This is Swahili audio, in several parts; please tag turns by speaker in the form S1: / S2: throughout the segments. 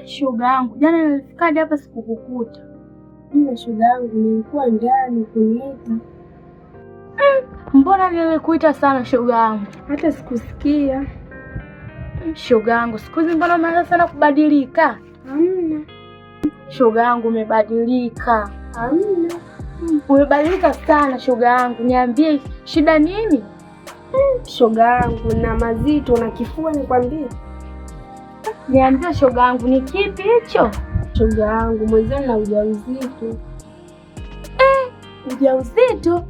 S1: Shoga yangu, jana nilifikaje hapa sikukukuta.
S2: Mimi shoga yangu nilikuwa ndani kuniita.
S1: Mbona nilikuita sana shoga yangu?
S2: Hata sikusikia.
S1: Shoga yangu, siku hizi mbona umeanza sana kubadilika?
S2: Hamna.
S1: Shoga yangu umebadilika.
S2: Hamna.
S1: Umebadilika sana shoga yangu. Niambie shida nini?
S2: Shoga yangu na mazito na kifua nikwambie.
S1: Niambie shoga yangu ni kipi hicho?
S2: Shoga yangu mwenzenu na ujauzito.
S1: Ujauzito?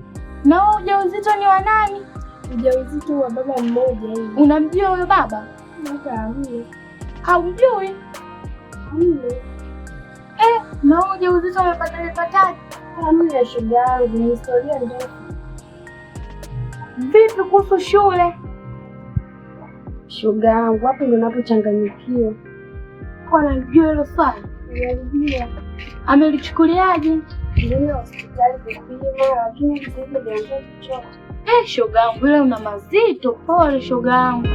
S1: Na wewe ujauzito ni wa nani?
S2: Ujauzito wa baba mmoja hivi.
S1: Unamjua huyo baba?
S2: Hata hamna.
S1: Haumjui?
S2: Hamna.
S1: Na wewe ujauzito umepataje?
S2: Hamna shoga yangu, ni historia ndefu.
S1: Vipi kuhusu shule?
S2: Shoga yangu, hapo ndo napochanganyikiwa.
S1: Kwa anajua hilo swali?
S2: Anajua.
S1: Amelichukuliaje?
S2: Ndio hospitali kupima, lakini sasa ndio chochote.
S1: Shoga yangu, wewe una mazito. Pole shoga yangu.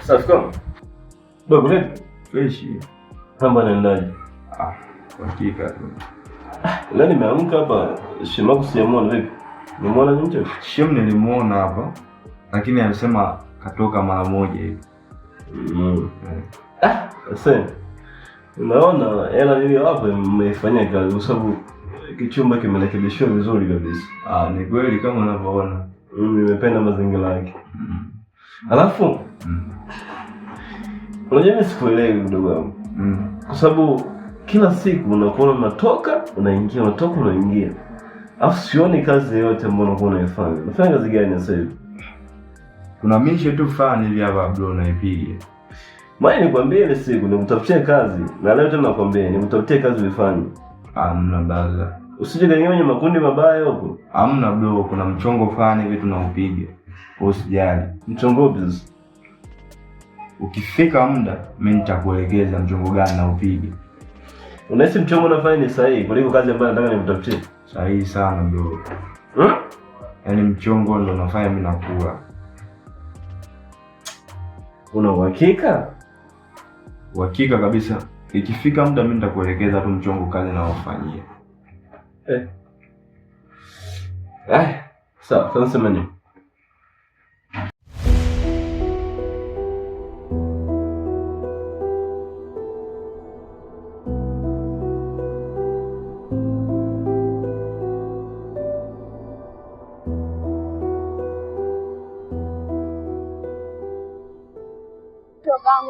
S3: Safi babu vipi?
S4: Fresh.
S3: Mambo yanaendaje?
S4: Hakika tu.
S3: Leo nimeamka hapa, shemaku sijamuona vipi? Nimemuona nje?
S4: Shem nilimuona hapa, lakini alisema katoka mara moja hivi.
S3: Sasa unaona hela hiyo hapa imefanya kazi kwa sababu kichumba kimerekebishwa vizuri kabisa.
S4: Ni kweli kama unavyoona.
S3: Nimependa mazingira yake. Alafu unajua mimi sikuelewi mdogo wangu. Kwa sababu kila siku unakuwa unatoka, unaingia, unatoka, unaingia. Alafu sioni kazi yoyote ambayo unakuwa unaifanya. Unafanya kazi gani sasa hivi?
S4: Kuna mishe tu fulani hivi hapa bro naipiga.
S3: Mimi nikwambie ile siku nikutafutie kazi na leo tena nakwambia nikutafutie kazi ufanye.
S4: Hamna baza.
S3: Usije kwenye makundi mabaya huko.
S4: Hamna bro, kuna mchongo fulani hivi tunaupiga. Usijali.
S3: Mchongo upi?
S4: Ukifika muda mimi nitakuelekeza mchongo gani na upige.
S3: Unahisi mchongo unafanya ni sahihi kuliko kazi ambayo nataka nikutafutie?
S4: Sahihi sana bro. Yaani mchongo ndo unafanya mimi nakula.
S3: Una uhakika?
S4: Uhakika kabisa. Ikifika muda mimi nitakuelekeza tu mchongo kazi na ufanyie.
S3: Sawa, sasa mimi.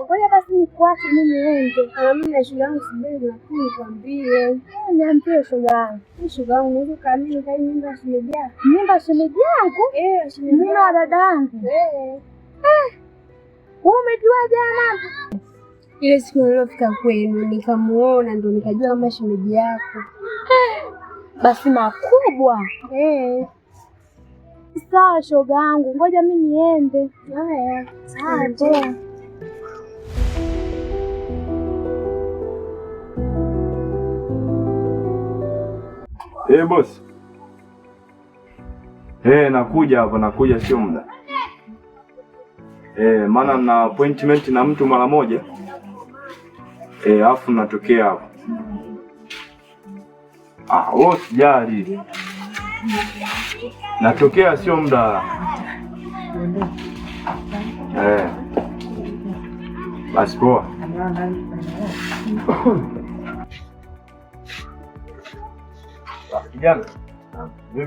S2: Ngoja basi nikuache mimi niende. Hamna shoga yangu, subiri lakini nikwambie. Niambie shoga yangu. Shoga yangu unaweza kaamini kai nyumba shimejaa.
S1: Nyumba shemeji yangu?
S2: Shimejaa.
S1: Mimi na dada yangu.
S2: Wewe
S1: umejua jana?
S2: Ile siku nilofika kwenu nikamuona ndo nikajua kama shemeji yako.
S1: Basi makubwa. Sawa shoga yangu, ngoja mimi niende.
S2: Haya.
S1: Poa.
S4: Boss. Nakuja hapa, nakuja sio muda. Maana na appointment na mtu mara moja. Afu natokea hapa. Wewe usijali. Natokea sio muda. Basi poa. Kijana.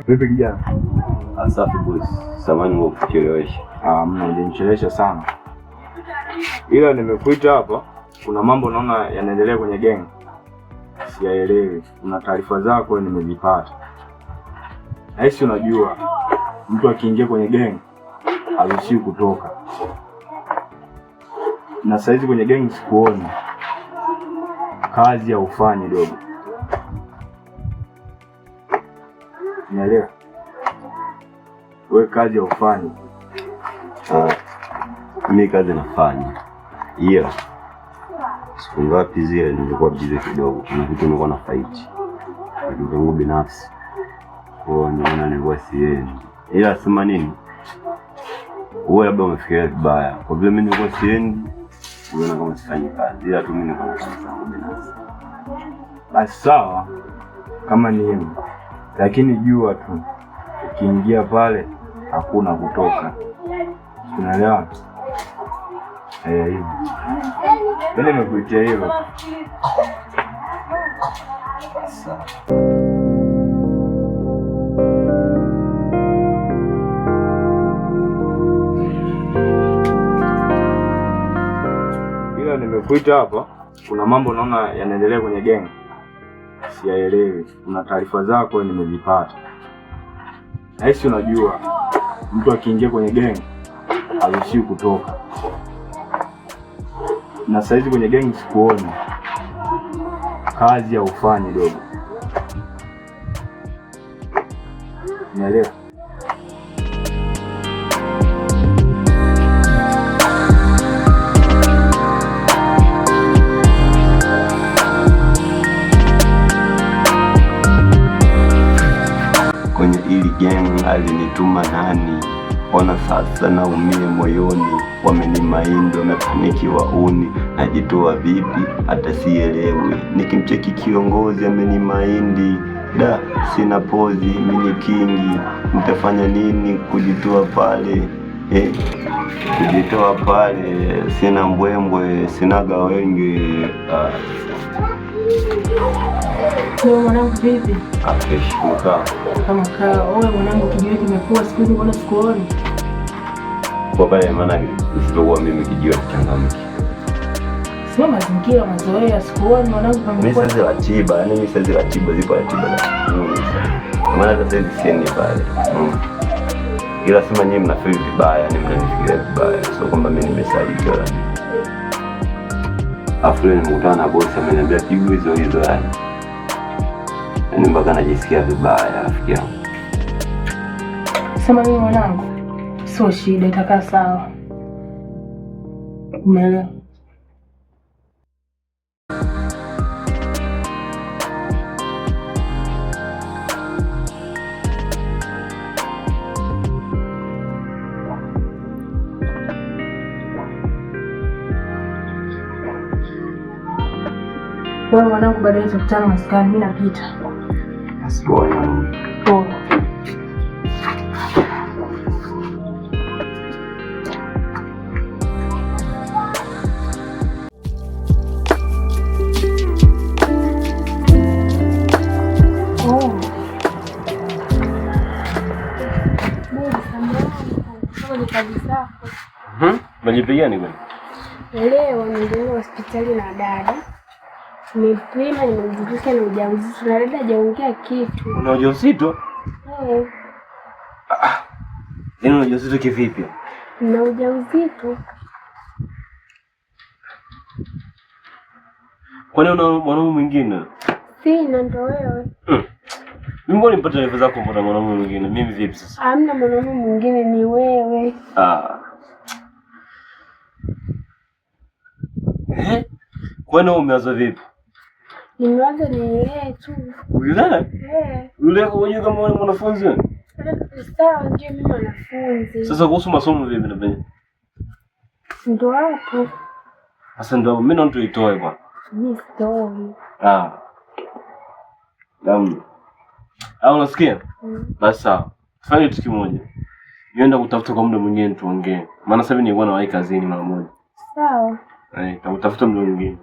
S4: Vipi kijana?
S3: Asafi boss. Samahani kwa kuchelewesha.
S4: Mnanichelewesha sana. Ila nimekuita hapa, kuna mambo naona yanaendelea kwenye gang. Siyaelewi. Kuna taarifa zako nimezipata. Haisi unajua mtu akiingia kwenye gang haruhusiwi kutoka. Na saizi kwenye gang sikuoni. Kazi ya ufanye dogo. Unaelewa? Wewe kazi ya ufanye.
S3: Mimi kazi nafanya.
S5: siku ngapi zile nilikuwa busy kidogo, kuna vitu nilikuwa na fight vitu vyangu binafsi, kwa hiyo naona nilikuwa siendi. Ila sema nini, wewe labda umefikiria vibaya, kwa vile mimi nilikuwa siendi unaona kama sifanyi kazi, ila tu mimi nilikuwa na kazi zangu binafsi.
S4: Basi sawa kama ni hivyo, lakini jua tu ukiingia pale hakuna kutoka, unaelewa? Hivi mimi nimekuitia hilo. Ila nimekuita hapa, kuna mambo naona yanaendelea kwenye gang, siyaelewi. Kuna taarifa zako nimezipata. Haisi, unajua mtu akiingia kwenye gang haruhusiwi kutoka, na saizi kwenye gang sikuoni kazi ya ufanye dogo, unaelewa?
S5: Kwenye hili gang alinituma nani? Ona sasa naumie moyoni, wamenimaindi, wamefanikiwa uni, najitoa vipi hata sielewi. Nikimcheki kiongozi amenimaindi, da sina pozi, mini kingi, nitafanya nini kujitoa pale? Kujitoa pale, sina mbwembwe, sinaga wenge.
S1: Wewe mwanangu vipi?
S5: Fresh mkaa.
S1: Kama kaa, wewe mwanangu kijiwe kimekuwa siku hizi mbona sikuoni?
S5: Kwa pale maana nisipokuwa mimi kijiwe changamki.
S1: Sio mazingira mazoea, sikuoni mwanangu kama
S5: mimi sasa ratiba, yani mimi sasa ratiba zipo ratiba. Maana sasa hivi siendi pale. Ila sema nyinyi mnafeel vibaya, yani mnanifikiria vibaya. Sio kwamba mimi nimesaidia. Afu leo nimekutana na bosi ameniambia pigo hizo yani. Yaani mpaka najisikia vibaya rafiki yangu.
S1: Sema mimi mwanangu, sio shida, itakaa sawa. Umeelewa? Wewe mwanangu, baadaye tutakutana maskani, mimi napita.
S5: Asipoa.
S1: Poa.
S3: Unajipigia nini bwana?
S2: Leo nilienda hospitali na dada. Nimepima, nimemjulisha na ujauzito na dada hajaongea kitu.
S3: Una ujauzito? Yaani una ujauzito kivipi?
S2: Na ujauzito.
S3: Kwani una mwanaume mwingine?
S2: Sina, ndo wewe.
S3: Mimi mbona nipata taarifa zako mbona mwanaume mwingine? Mimi vipi sasa?
S2: Hamna mwanaume mwingine, ni wewe.
S3: Kwani umeanza vipi?
S2: Nimeanza nilee tu.
S3: Ulilee? Ulilee kwa nini kama wewe mwanafunzi?
S2: Sawa, ndio mimi mwanafunzi.
S3: Sasa kuhusu masomo vipi na penye?
S2: Ndo hapo.
S3: Sasa ndo mimi ndo tuitoe bwana.
S2: Mimi sitoi.
S3: Unasikia? Basi sawa. Fanya kitu kimoja. Nienda kutafuta kwa muda mwingine tuongee. Maana sasa hivi nilikuwa na wahi kazini mara moja.
S2: Sawa.
S3: Tafuta muda mwingine.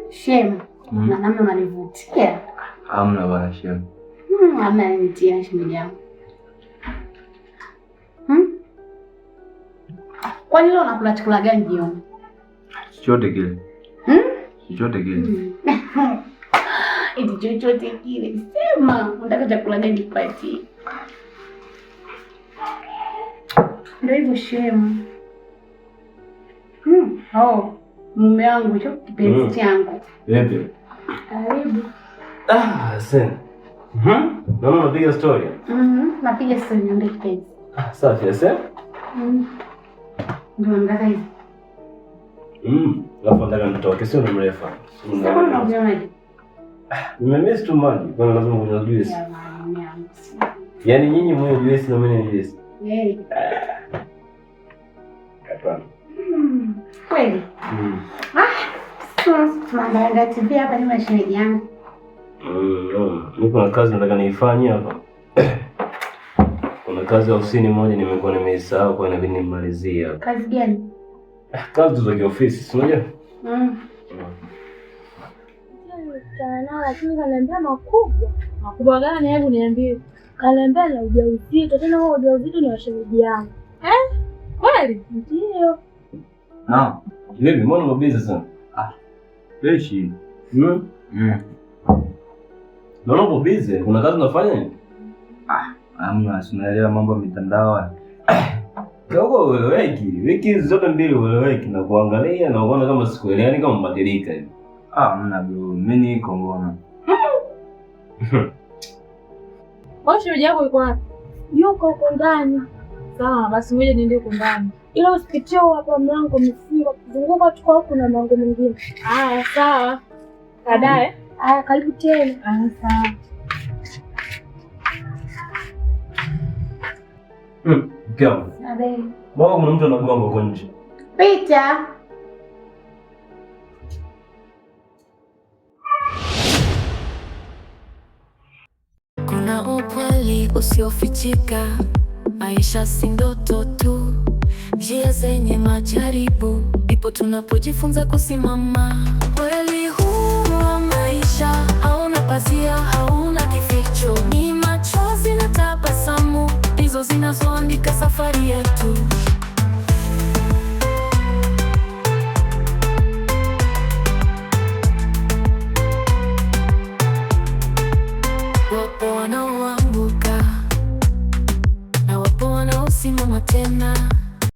S2: Shema, na namna unanivutia.
S5: Hamna bwana Shema.
S2: Hamna nitia shemeji yangu. Kwani leo unakula chakula gani jioni?
S5: Chochote kile. Chochote kile.
S2: Eti chochote kile. Sema, unataka chakula gani nipatie? Ndio hivyo Shema. Mume wangu hicho kipenzi changu.
S5: Vipi?
S2: Karibu.
S3: Sasa. Naona unapiga story.
S2: Napiga story na ndio kipenzi.
S3: Safi sasa.
S2: Ndio ngaza hizi.
S3: Alafu nataka nitoke, sio na mrefu.
S2: Sasa unaonaje?
S3: Nimemiss tu maji, kwa lazima kunywa juice. Yaani nyinyi mwenye juice na mimi ni juice. Hapana.
S2: Kweli? Tunaangalia TV hapa, ni mashemeji yangu.
S3: Niko na kazi nataka niifanye hapa. Kuna kazi ya ofisini moja nimekuwa nimeisahau, kwa inabidi nimalizie.
S2: Kazi gani?
S3: Kazi za ofisi, si unajua?
S1: Lakini kaniambia makubwa. Makubwa gani? Hebu niambie. Kaniambia na ujauzito, tena huo ujauzito ni wa shemeji yangu. Kweli? Ndio.
S3: Vipi, mbona umebiza sana?
S4: Freshi.
S3: Naona uko busy. Kuna kazi unafanya nini?
S4: Hamna, sinaelewa mambo ya mitandao.
S3: Kidogo ueleweki. Wiki zote mbili ueleweki na kuangalia na unaona kama sikuelewi, yani kama mbadilika hivi.
S4: Hamna bro, mimi niko mbona.
S1: Wewe shemeji yako yuko wapi? Yuko huko ndani. Sawa, basi ngoja niende huko ndani. Ila usipitie hapa mlango mfungo, kuzunguka tu huko na mlango mwingine. Haya, sawa. Baadaye. Haya, karibu tena. Sawa.
S3: Kama. Mbona kuna mtu anagonga huko nje?
S2: Pita.
S6: Kuna ukweli usiofichika, maisha si ndoto tu, njia zenye majaribu, ndipo tunapojifunza kusimama. Kweli huu wa maisha hauna pazia, hauna kificho, ni machozi na tabasamu ndizo zinazoandika safari yetu. Wapo wanaoanguka na wapo wanaosimama tena.